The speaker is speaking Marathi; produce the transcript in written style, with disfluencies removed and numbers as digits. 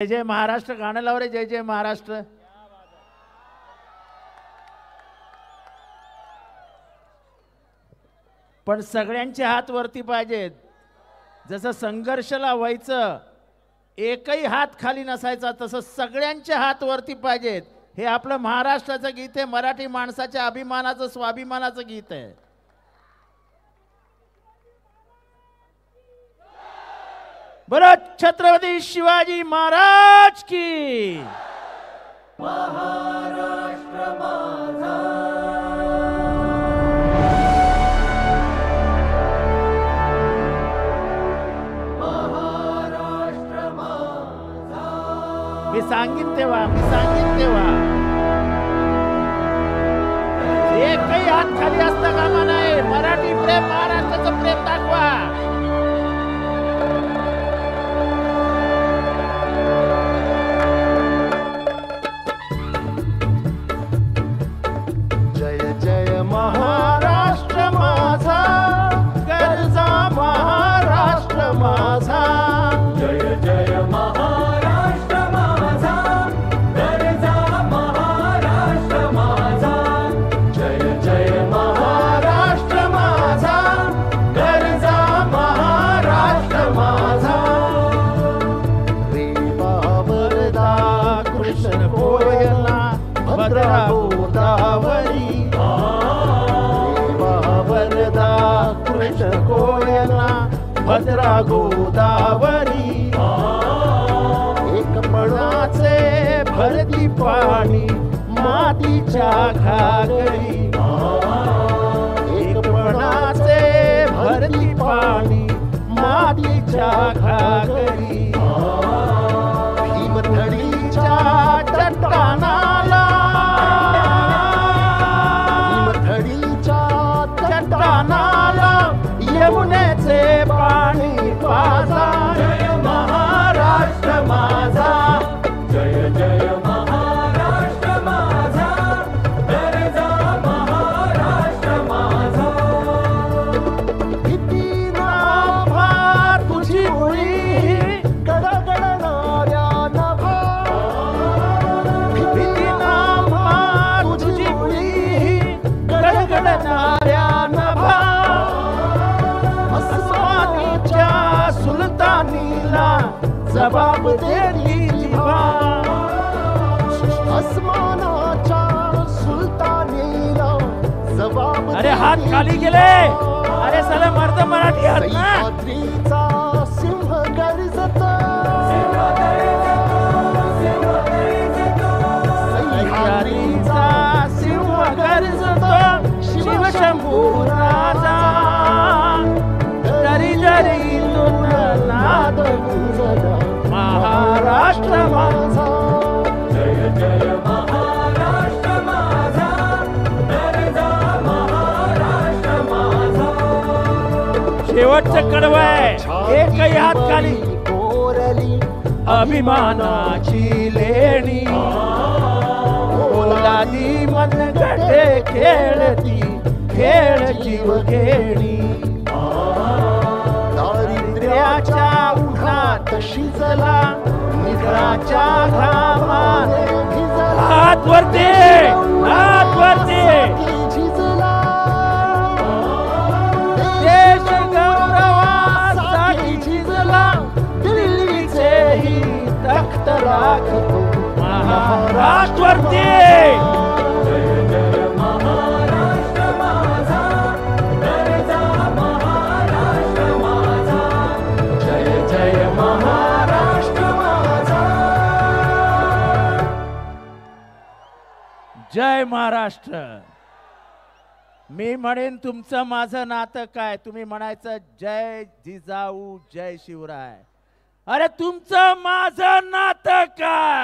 जय जय महाराष्ट्र गाणं लाव रे, जय जय महाराष्ट्र। पण सगळ्यांचे हात वरती पाहिजेत। जसं संघर्षला व्हायचं एकही हात खाली नसायचा, तसं सगळ्यांचे हात वरती पाहिजेत। हे आपलं महाराष्ट्राचं गीत आहे, मराठी माणसाच्या अभिमानाचं स्वाभिमानाचं गीत आहे। बोलो छत्रपती शिवाजी महाराज की। महाराष्ट्र माझा, महाराष्ट्र माझा। मी सांगीन तेव्हा एकही हात खाली असता कामा नये। मराठी प्रेम, महाराष्ट्राचं प्रेम दाखवा। महाराष्ट्र माझा, गरजा महाराष्ट्र माझा। जय जय महाराष्ट्र माझा, गरजा महाराष्ट्र माझा। जय जय महाराष्ट्र माझा, गरजा महाराष्ट्र माझा। रेवा वरदा कृष्ण कोयना, भद्रा गोदावरी। कृष्ण कोयना, भद्रा गोदावरी। एकपणाचे भरती पाणी मातीच्या घागरी। एकपणाचे भरती पाणी मातीच्या घागरी। भीमथडीच्या चट्टानाला, भीमथडीच्या चट्टानाला यमुनेचे पाणी पाजा। जय महाराष्ट्र माझा, जय जय महाराष्ट्र माझा, गरजा महाराष्ट्र माझा। किती नाभा तुझी उडी, गडगडणाऱ्या नभा। किती नाभा तुझी उडी, गडगडणाऱ्या नभा। अस्मानीच्या सुलतानीला जबाब देती जिवा। अस्मानाच्या सुलतानीला जबाब। अरे हात खाली गेले, अरे साला मर्द मराठी हात ना। सह्याद्रीचा सिंह गर्जत, सह्याद्रीचा सिंह गर्जत। शिवशंभू राजा, दरी दरीतून नाद गुंजला। महाराष्ट्र माझा, जय जय महाराष्ट्र माझा, गरजा महाराष्ट्र माझा। शेवटचं कडवं आहे, एकही हात खाली कोरली अभिमानाची लेणी। ओलादी मनगटे खेळती, खेळ जीव घेणी। दारिद्र्याच्या उन्हात शिजला, निद्राच्या घामाने भिजला। हात वरती, हात वरती। झिजला देश गौरवासाठी झिजला। दिल्लीचेही तख्त राखतो महाराष्ट्र वरती। जय जय महाराष्ट्र माझा, गरजा महाराष्ट्र माझा। जय जय महाराष्ट्र माझा, जय महाराष्ट्र। मी म्हणेन तुमचं माझं नातं काय, तुम्ही म्हणायचं जय जिजाऊ, जय शिवराय। अरे तुमचं माझं नातं काय?